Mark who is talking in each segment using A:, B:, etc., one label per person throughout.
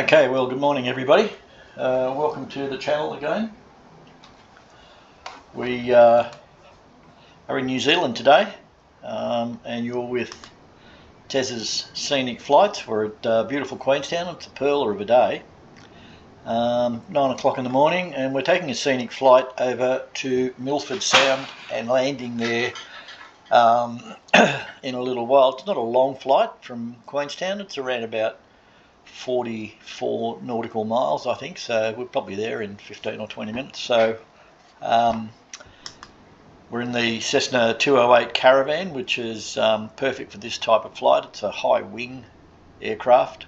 A: Okay, well, good morning everybody. Welcome to the channel again. We are in New Zealand today, and you're with Tez's Scenic Flights. We're at beautiful Queenstown. It's a pearler of a day. 9 o'clock in the morning, and we're taking a scenic flight over to Milford Sound and landing there in a little while. It's not a long flight from Queenstown. It's around about 44 nautical miles, I think, so we're probably there in 15 or 20 minutes. So we're in the Cessna 208 Caravan, which is perfect for this type of flight. It's a high wing aircraft,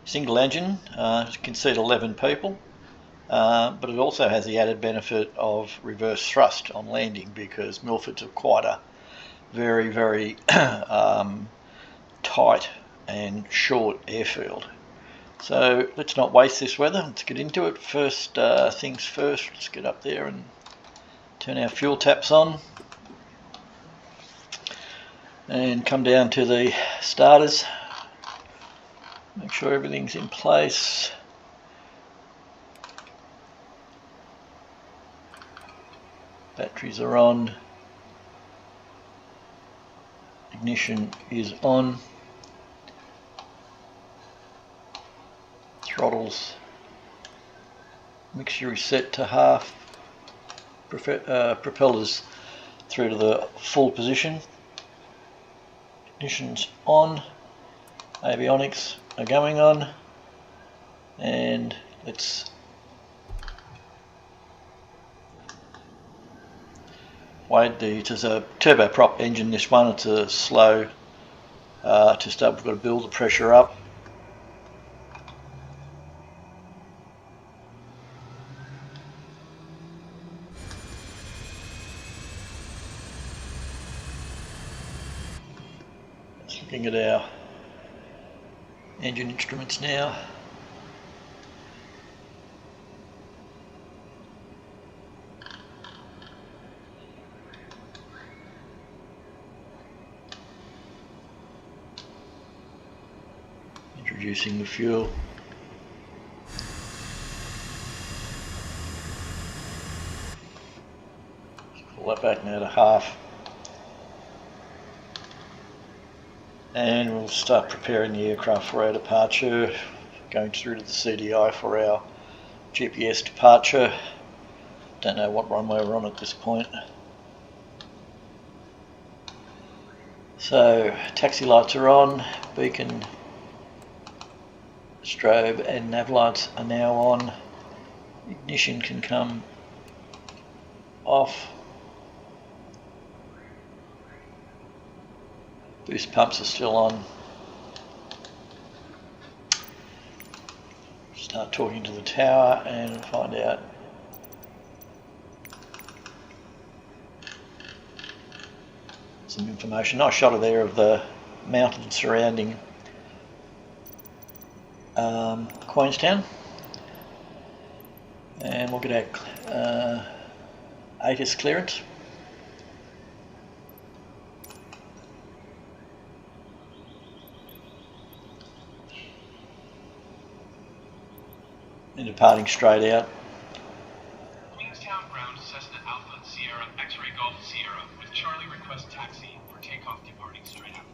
A: single engine, can seat 11 people, but it also has the added benefit of reverse thrust on landing, because Milford's quite a very, very tight and short airfield. So let's not waste this weather, let's get into it. First things first, let's get up there and turn our fuel taps on and come down to the starters, make sure everything's in place. Batteries are on, ignition is on, throttles mixture is set to half, propellers through to the full position, ignition's on, avionics are going on, and let's wait. It's a turboprop engine, this one. It's a slow to start. We've got to build the pressure up. Looking at our engine instruments now. Introducing the fuel. Pull that back now to half. And we'll start preparing the aircraft for our departure, going through to the CDI for our GPS departure. Don't know what runway we're on at this point. So taxi lights are on, beacon, strobe and nav lights are now on. Ignition can come off. Boost pumps are still on. Start talking to the tower and find out some information. Nice shot of there of the mountains surrounding Queenstown. And we'll get our ATIS clearance. And departing straight out.
B: Queenstown ground Cessna Alpha Sierra X-Ray Golf Sierra with Charlie request taxi for takeoff departing straight out.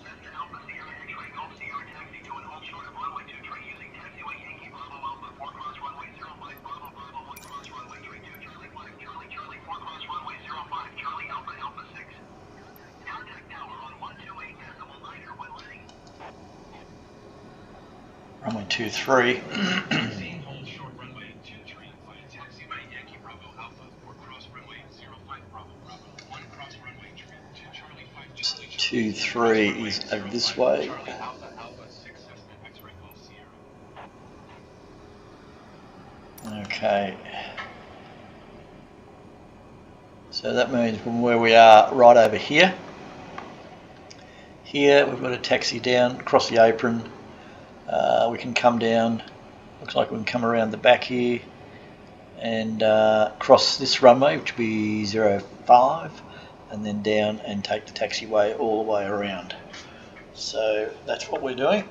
B: Cessna Alpha Sierra X-Ray Golf Sierra taxi to and hold short of runway 23 using taxiway Yankee Bravo Alpha 4 cross runway 05 Bravo Bravo 1 cross runway 32 Charlie 5 Charlie Charlie 4 cross runway 05 Charlie Alpha Alpha 6. Contact tower on 128 decimal 9 when ready.
A: Runway 23.
B: Hold short runway 23 via taxiway Yankee Bravo Alpha 4 cross runway 05 Bravo Bravo 1 cross runway 2 Charlie 5 Charlie
A: 23 is over this way.
B: Charlie Alpha Alpha 6 Cessna X-Ray Golf Sierra.
A: Okay. So that means from where we are right over here. Here we've got a taxi down across the apron. We can come down, looks like we can come around the back here and cross this runway, which will be 05, and then down and take the taxiway all the way around. So that's what we're doing.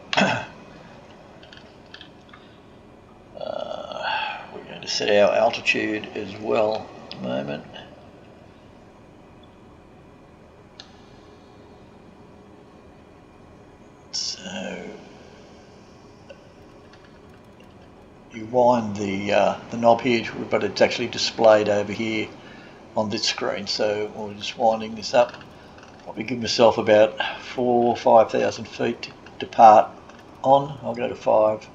A: We're going to set our altitude as well at the moment. So you wind the knob here, but it's actually displayed over here on this screen. So we're just winding this up. Probably give myself about 4,000 or 5,000 feet to depart on. I'll go to 5.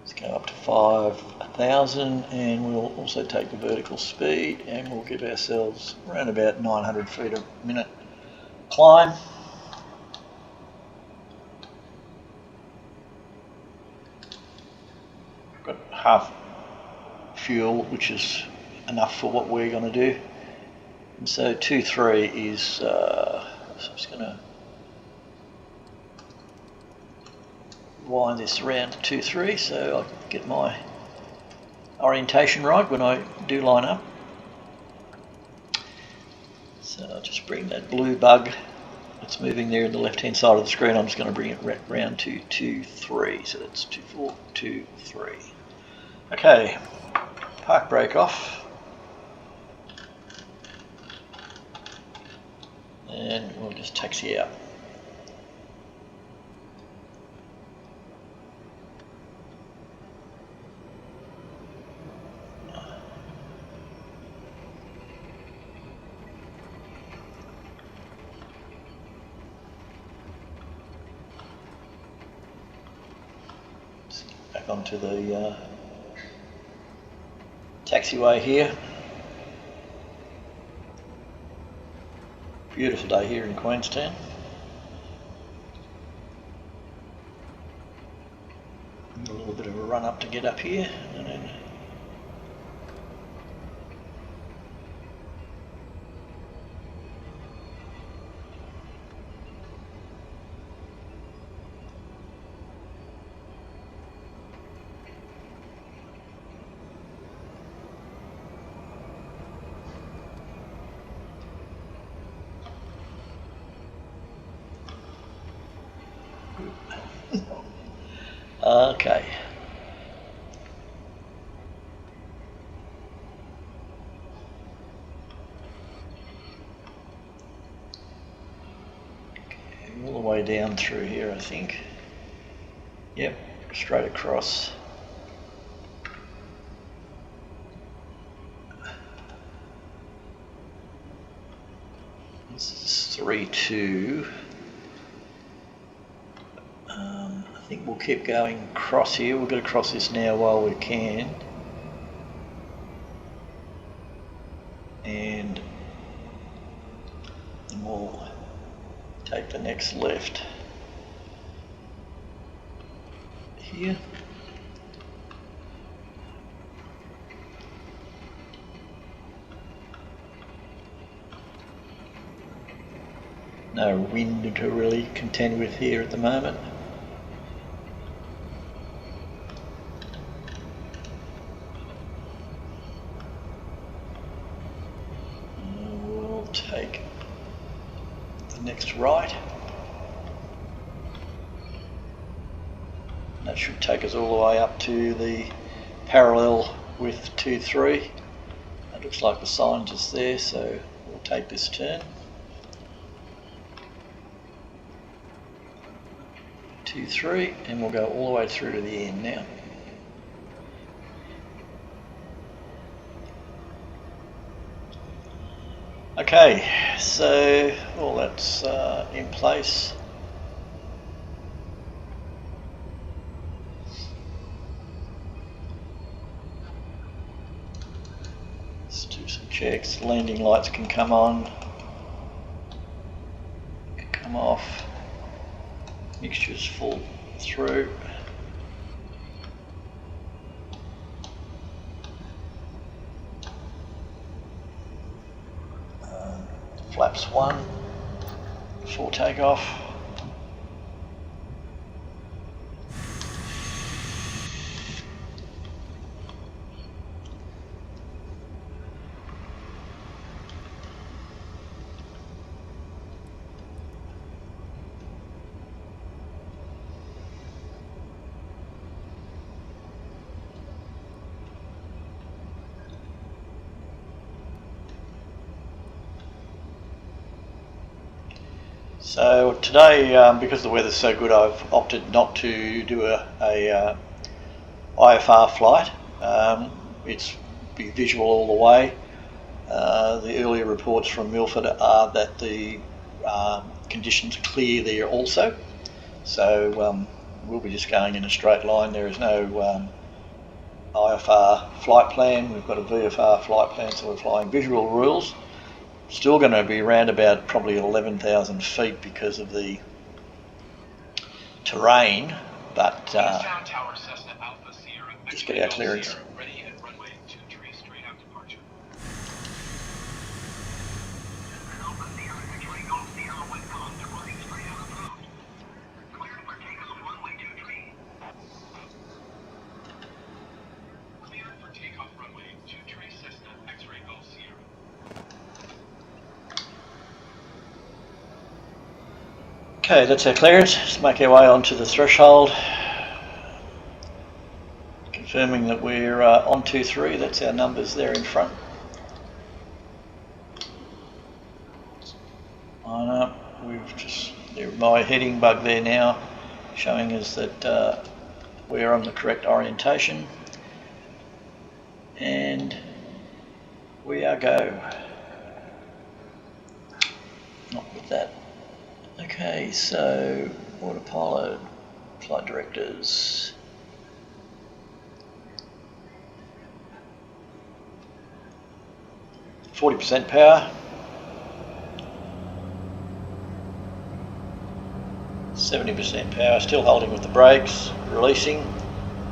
A: Let's go up to 5,000, and we'll also take the vertical speed, and we'll give ourselves around about 900 feet a minute climb. Got half fuel, which is enough for what we're going to do. And so 2.3 is, so I'm just going to wind this around to 2.3 so I get my orientation right when I do line up. So I'll just bring that blue bug that's moving there in the left hand side of the screen, I'm just going to bring it round to 2.3, so that's 2.4, 2.3. Okay, park brake off. And we'll just taxi out. Back onto the taxiway here. Beautiful day here in Queenstown. A little bit of a run up to get up here, and then okay. All the way down through here, I think. Yep, straight across. This is 3.2. I think we'll keep going across here. We've got to cross this now while we can. And we'll take the next left here. No wind to really contend with here at the moment. We'll take the next right. That should take us all the way up to the parallel with 2.3. That looks like the sign just there, so we'll take this turn. 2.3, and we'll go all the way through to the end now. Okay, so all that's in place. Let's do some checks. Landing lights can come on, can come off. Mixture's full through. Flaps 1 before takeoff. So today, because the weather's so good, I've opted not to do a IFR flight. It's be visual all the way. The earlier reports from Milford are that the conditions are clear there also. So we'll be just going in a straight line. There is no IFR flight plan. We've got a VFR flight plan, so we're flying visual rules. Still going to be around about probably 11,000 feet because of the terrain, but just get our clearance. Okay, that's our clearance. Let's make our way onto the threshold. Confirming that we're on 23, that's our numbers there in front. Line up, we've just, my heading bug there now, showing us that we're on the correct orientation. And we are go. Not with that. Okay, so autopilot, flight directors. %40 power. 70% power, still holding with the brakes, releasing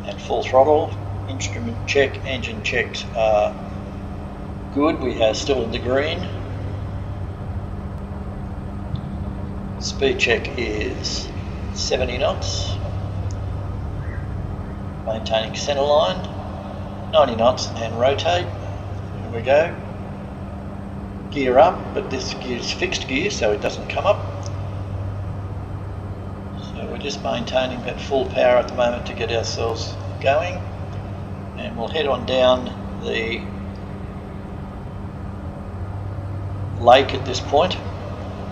A: at full throttle. Instrument check, engine checks are good. We are still in the green. Speed check is 70 knots. Maintaining center line, 90 knots and rotate. Here we go. Gear up, but this gear is fixed gear so it doesn't come up. So we're just maintaining that full power at the moment to get ourselves going. And we'll head on down the lake at this point.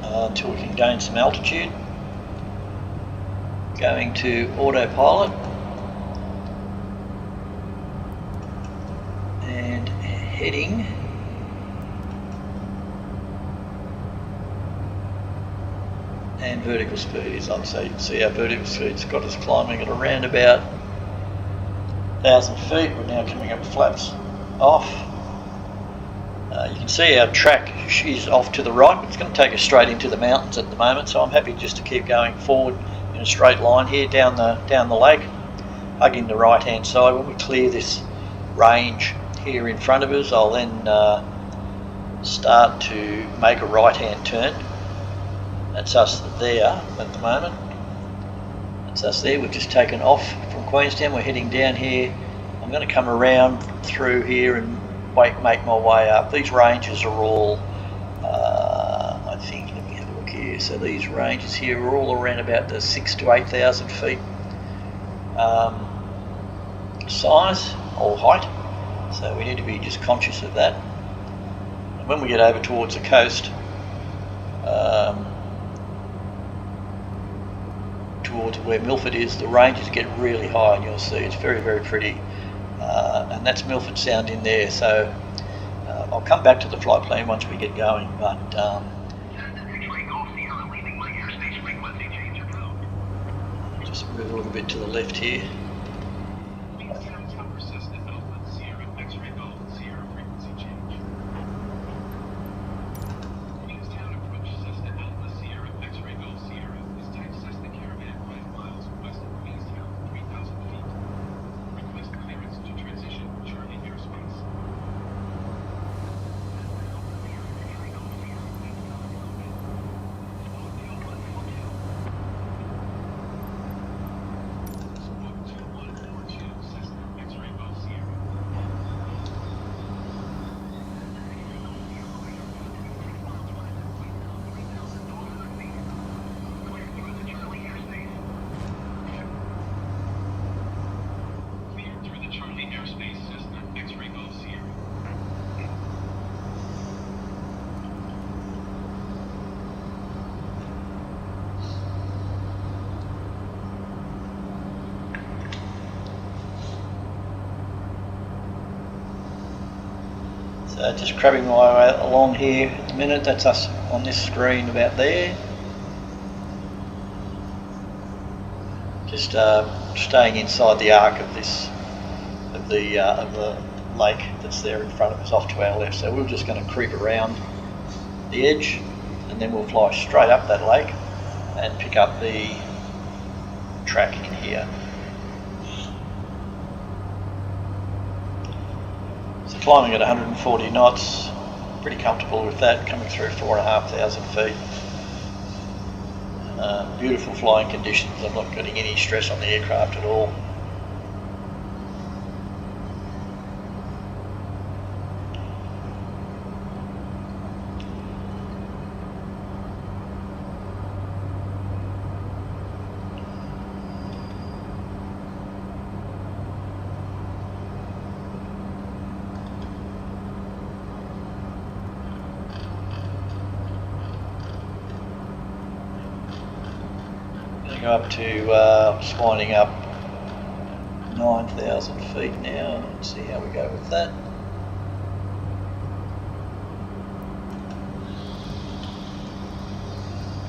A: Until we can gain some altitude. Going to autopilot and heading and vertical speed is on, so you can see our vertical speed's got us climbing at around about 1,000 feet. We're now coming up flaps off. You can see our track is off to the right, but it's going to take us straight into the mountains at the moment, so I'm happy just to keep going forward in a straight line here down the lake, hugging the right hand side. When we clear this range here in front of us, I'll then start to make a right hand turn. That's us there at the moment. That's us there. We've just taken off from Queenstown. We're heading down here. I'm going to come around through here and make my way up. These ranges are all, I think, let me have a look here. So these ranges here are all around about the 6,000 to 8,000 feet size or height. So we need to be just conscious of that. And when we get over towards the coast, towards where Milford is, the ranges get really high, and you'll see it's very, very pretty. And that's Milford Sound in there, so I'll come back to the flight plan once we get going, but just move a little bit to the left here. So just crabbing my way along here at the minute. That's us on this screen about there. Just staying inside the arc of the lake that's there in front of us off to our left. So we're just going to creep around the edge, and then we'll fly straight up that lake and pick up the track in here. So climbing at 140 knots, pretty comfortable with that, coming through 4,500 feet. Beautiful flying conditions. I'm not getting any stress on the aircraft at all. Go up to just winding up 9,000 feet now. Let's see how we go with that.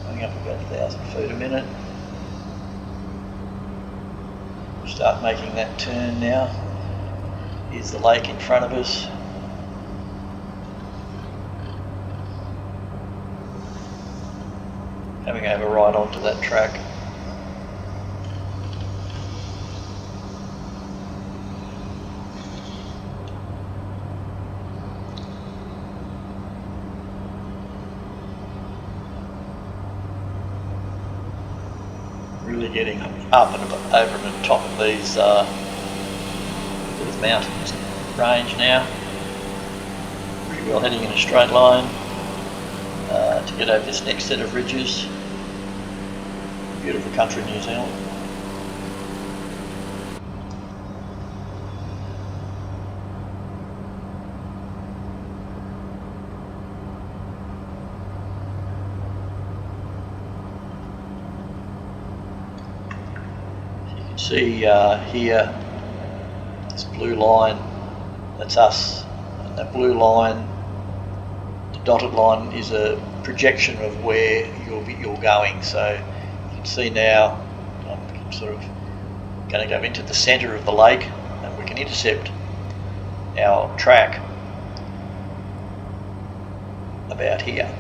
A: Going up about 1,000 feet a minute. We'll start making that turn now. Here's the lake in front of us. Coming over right onto that track. Really getting up and over the top of these mountains range now. Pretty well heading in a straight line to get over this next set of ridges. Beautiful country, New Zealand. See here, this blue line, that's us, and that blue line, the dotted line, is a projection of where you're going. So you can see now I'm sort of going to go into the centre of the lake, and we can intercept our track about here,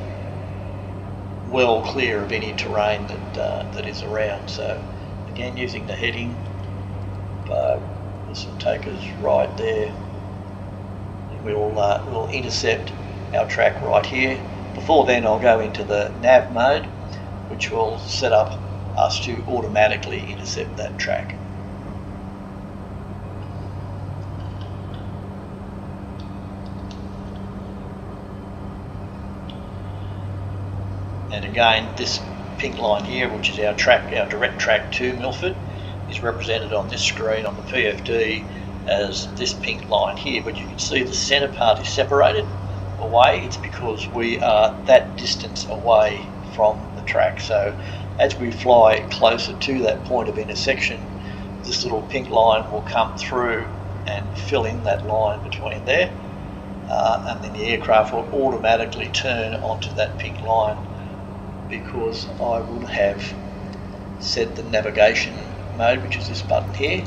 A: well clear of any terrain that is around. So again, using the heading, this will take us right there. We'll intercept our track right here. Before then, I'll go into the nav mode, which will set up us to automatically intercept that track. And again, this pink line here, which is our track, our direct track to Milford, is represented on this screen on the PFD as this pink line here, but you can see the centre part is separated away. It's because we are that distance away from the track. So as we fly closer to that point of intersection, this little pink line will come through and fill in that line between there, and then the aircraft will automatically turn onto that pink line, because I would have set the navigation mode, which is this button here,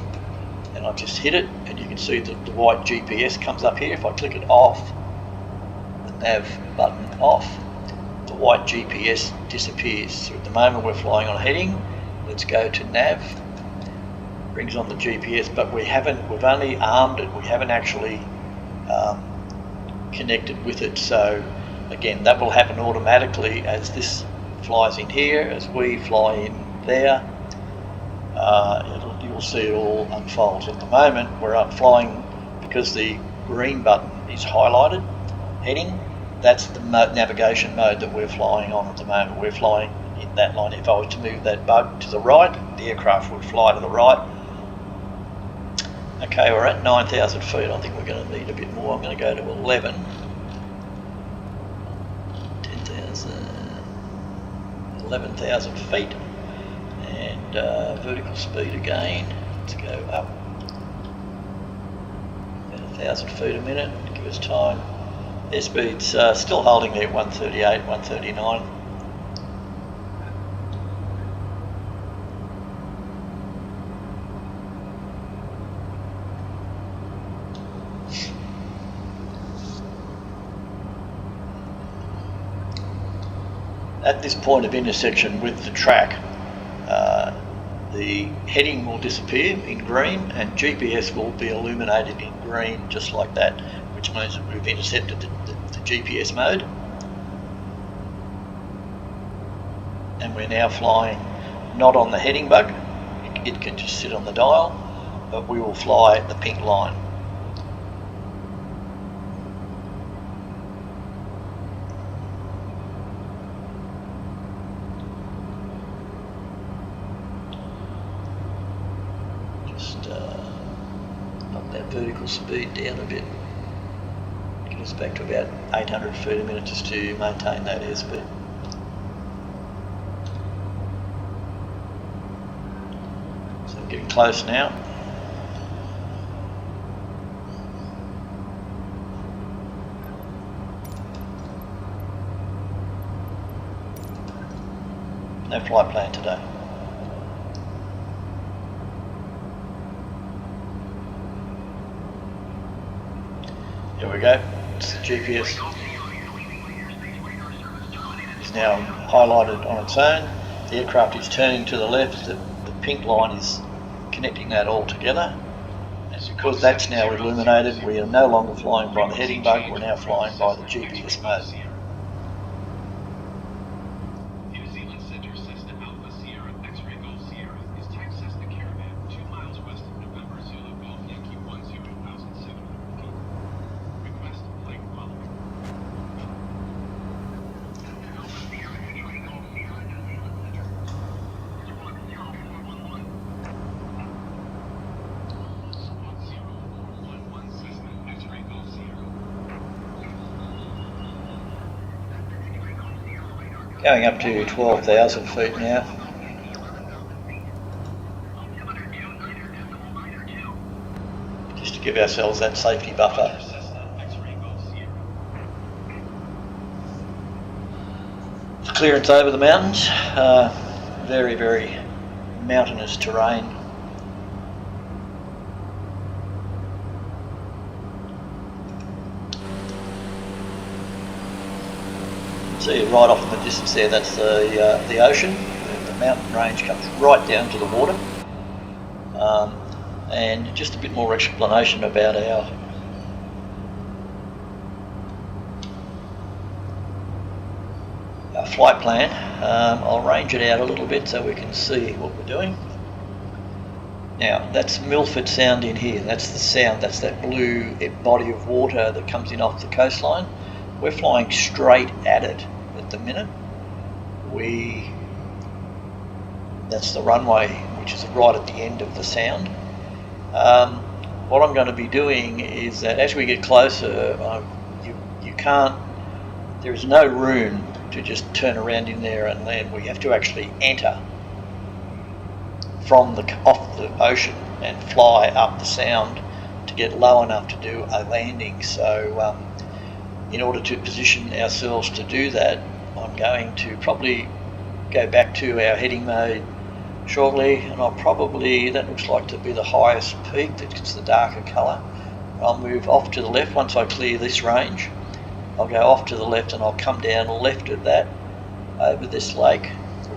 A: and I've just hit it, and you can see that the white GPS comes up here. If I click it off, the nav button off, the white GPS disappears. So at the moment we're flying on heading. Let's go to nav, brings on the GPS, but we've only armed it, we haven't actually connected with it. So again, that will happen automatically as this flies in here, as we fly in there. You'll see it all unfold. At the moment we're up flying, because the green button is highlighted, heading, that's the navigation mode that we're flying on at the moment. We're flying in that line. If I was to move that bug to the right, the aircraft would fly to the right. Okay, we're at 9,000 feet. I think we're going to need a bit more. I'm going to go to 11. 11,000 feet, and vertical speed again. Let's go up about 1,000 feet a minute to give us time Airspeed's still holding there at 138, 139. At this point of intersection with the track, the heading will disappear in green and GPS will be illuminated in green just like that, which means that we've intercepted the GPS mode. And we're now flying not on the heading bug, it can just sit on the dial, but we will fly the pink line. Knock that vertical speed down a bit, get us back to about 800 feet a minute just to maintain that airspeed. So we're getting close now. No flight plan today. Here we go, it's the GPS. It's now highlighted on its own. The aircraft is turning to the left, the pink line is connecting that all together. And because that's now illuminated, we are no longer flying by the heading bug, we're now flying by the GPS mode. Going up to 12,000 feet now. Just to give ourselves that safety buffer. Clearance over the mountains, very, very mountainous terrain. See right off in the distance there, that's the ocean. The mountain range comes right down to the water. And just a bit more explanation about our flight plan. I'll range it out a little bit so we can see what we're doing. Now that's Milford Sound in here, that's the sound, that's that blue body of water that comes in off the coastline. We're flying straight at it at the minute. That's the runway, which is right at the end of the sound. What I'm going to be doing is that as we get closer, you can't, there is no room to just turn around in there and land. We have to actually enter from off the ocean and fly up the sound to get low enough to do a landing. So in order to position ourselves to do that, I'm going to probably go back to our heading mode shortly, and I'll probably, that looks like to be the highest peak, that's the darker colour. I'll move off to the left once I clear this range. I'll go off to the left and I'll come down left of that over this lake,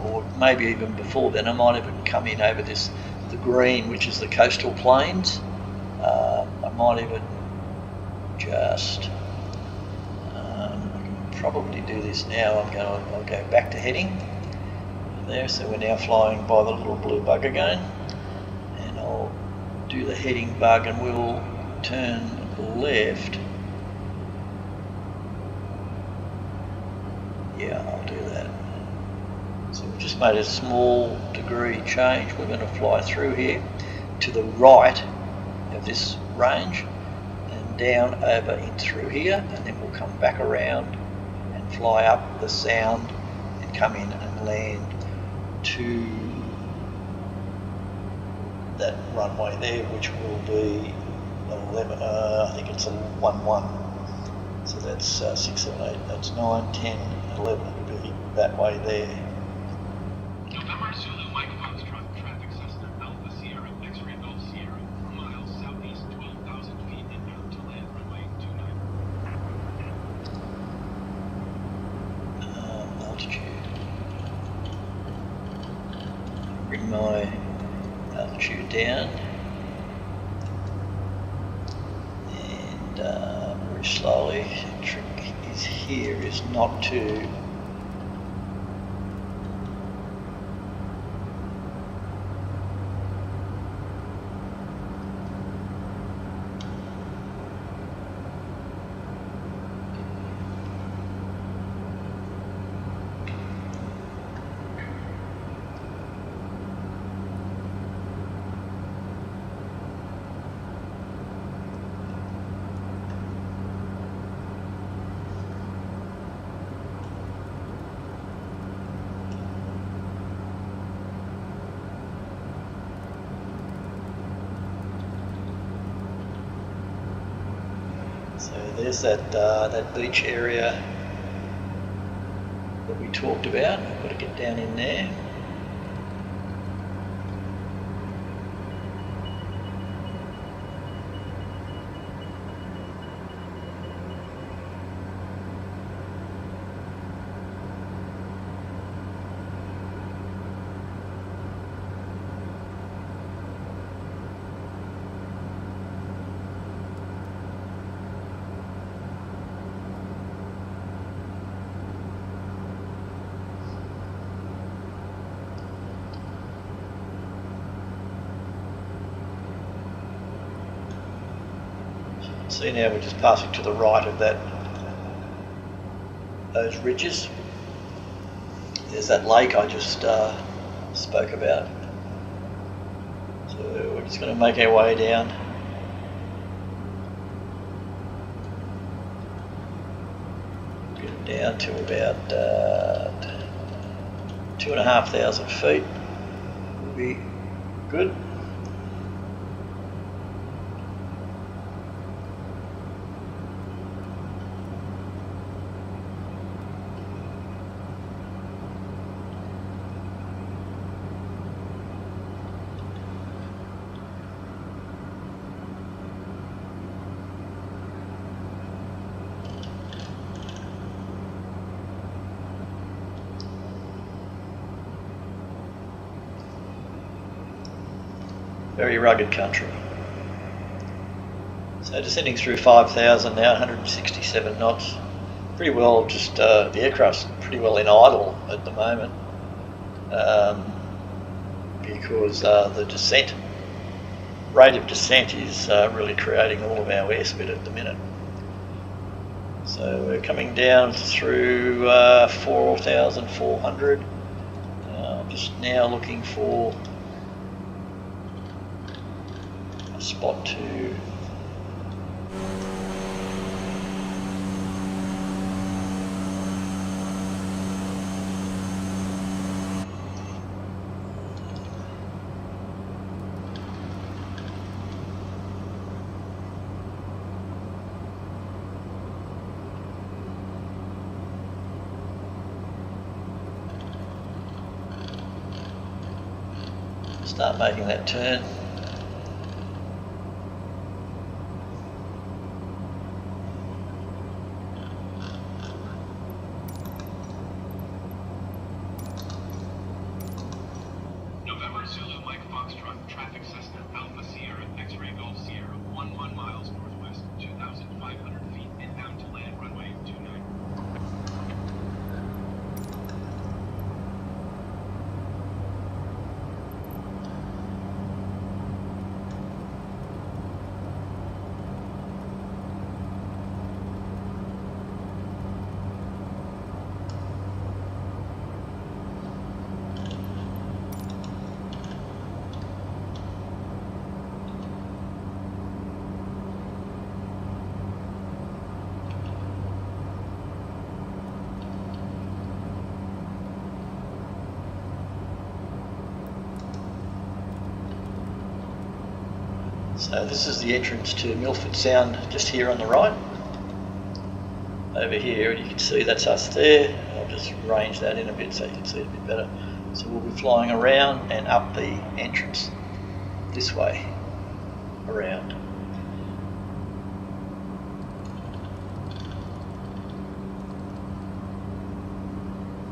A: or maybe even before then. I might even come in over the green, which is the coastal plains. I might even just probably do this now. I'll go back to heading there, so we're now flying by the little blue bug again, and I'll do the heading bug and we'll turn left. Yeah, I'll do that. So we've just made a small degree change. We're going to fly through here to the right of this range and down over in through here, and then we'll come back around fly up the sound and come in and land to that runway there, which will be 11, I think it's a 11. So that's 678, that's 9, 10, 11, it would be that way there.
B: November Zulu Mike Foxtrot, traffic Cessna Alpha Sierra, X-ray Golf Sierra, 4 miles southeast, 12,000 feet inbound to land runway 29.
A: Altitude. Bring my altitude down. And very slowly. The trick is here is not to So there's that beach area that we talked about. I've got to get down in there. See, now we're just passing to the right of those ridges. There's that lake I just spoke about. So we're just going to make our way down. Get down to about 2,500 feet. Will be good. Very rugged country. So descending through 5,000 now, 167 knots. Pretty well, just the aircraft's pretty well in idle at the moment because the descent, rate of descent is really creating all of our airspeed at the minute. So we're coming down through 4,400. I'm just now looking for spot to start making that turn.
B: November Zulu Mike Foxtrot, traffic Cessna Alpha Sierra, X-ray Golf Sierra, 11 miles northwest, 2,500 feet inbound to land runway 29.
A: So this is the entrance to Milford Sound, just here on the right. over here, and you can see that's us there. I'll just range that in a bit so you can see it a bit better. So we'll be flying around and up the entrance this way, around.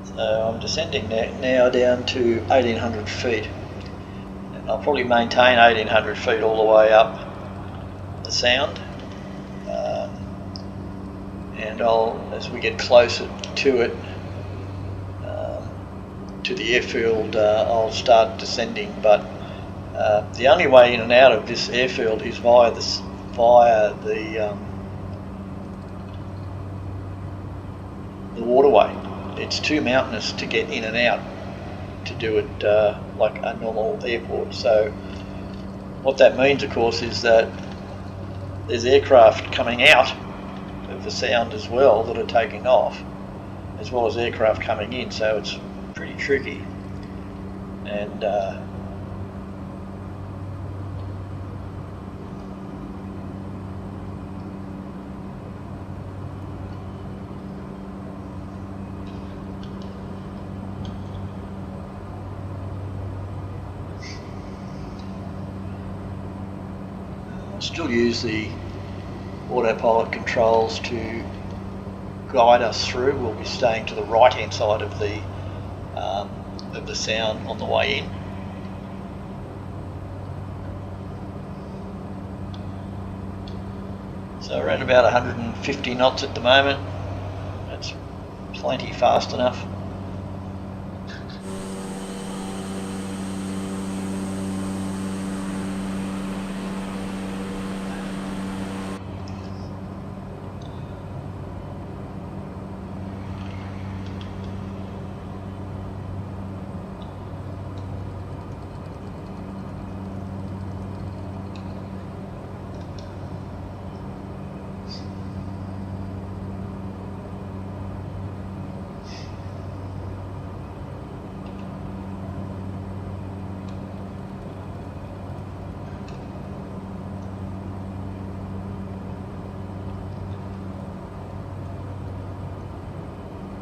A: So I'm descending now down to 1800 feet. And I'll probably maintain 1800 feet all the way up the sound. And as we get closer to it, to the airfield, I'll start descending. But the only way in and out of this airfield is via the waterway. It's too mountainous to get in and out to do it like a normal airport. So what that means, of course, is that there's aircraft coming out of the sound as well that are taking off, as well as aircraft coming in. So it's pretty tricky. And still use the autopilot controls to guide us through. We'll be staying to the right hand side of the sound on the way in. So around about 150 knots at the moment. That's plenty fast enough.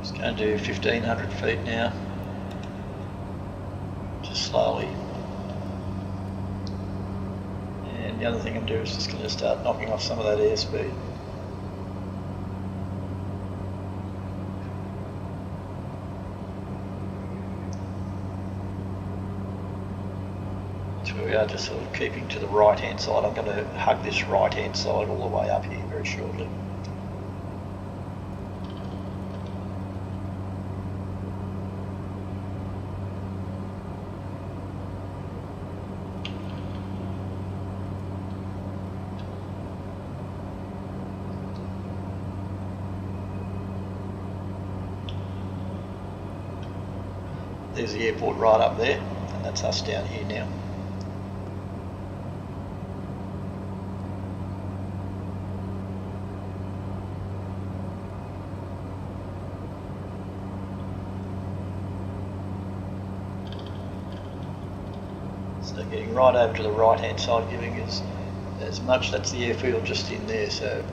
A: Just going to do 1500 feet now, just slowly. And the other thing I'm doing is just going to start knocking off some of that airspeed. So we are just sort of keeping to the right hand side. I'm going to hug this right hand side all the way up here very shortly. There's the airport right up there, and that's us down here now. So getting right over to the right hand side, giving us as much, that's the airfield just in there, so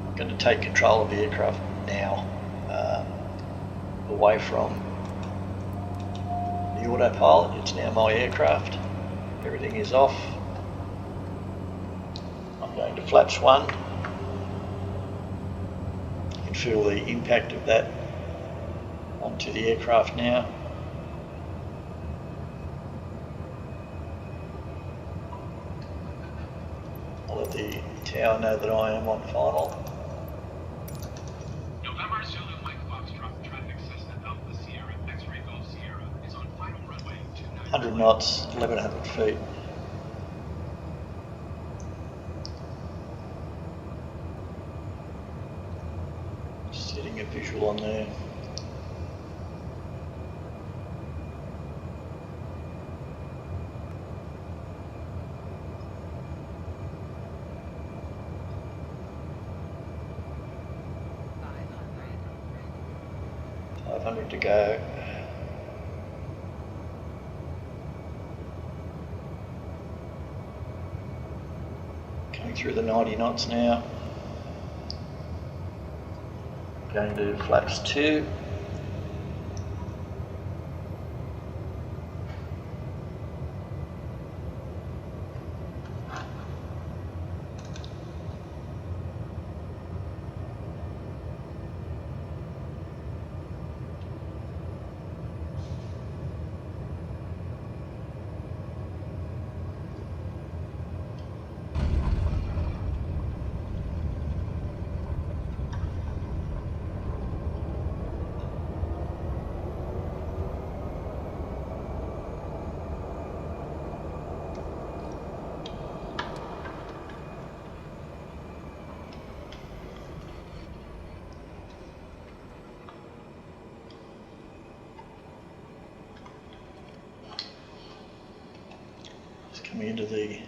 A: I'm going to take control of the aircraft now. Away from the autopilot. It's now my aircraft. Everything is off. I'm going to flaps 1. You can feel the impact of that onto the aircraft now. I'll let the tower know that I am on final. 100 knots, 1100 feet. Just getting a visual on there. $500 to go. Coming through the 90 knots now. Going to flaps 2. Coming into the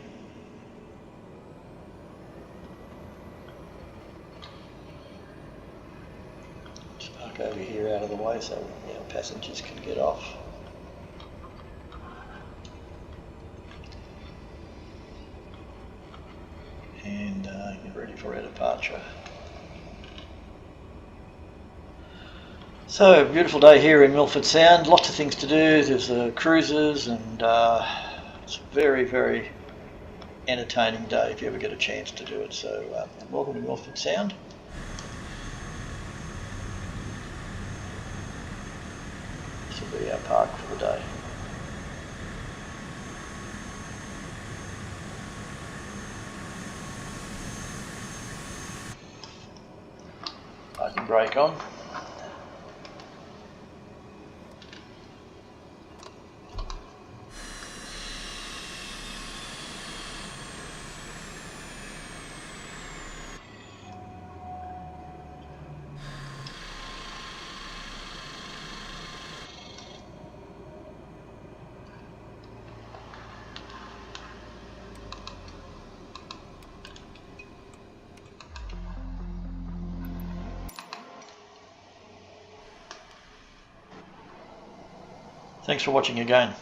A: park over here out of the way so our passengers can get off. And get ready for our departure. So, beautiful day here in Milford Sound, lots of things to do. There's cruises and it's a very, very entertaining day if you ever get a chance to do it. So welcome to Milford Sound. This will be our park for the day. Parking brake on. Thanks for watching again.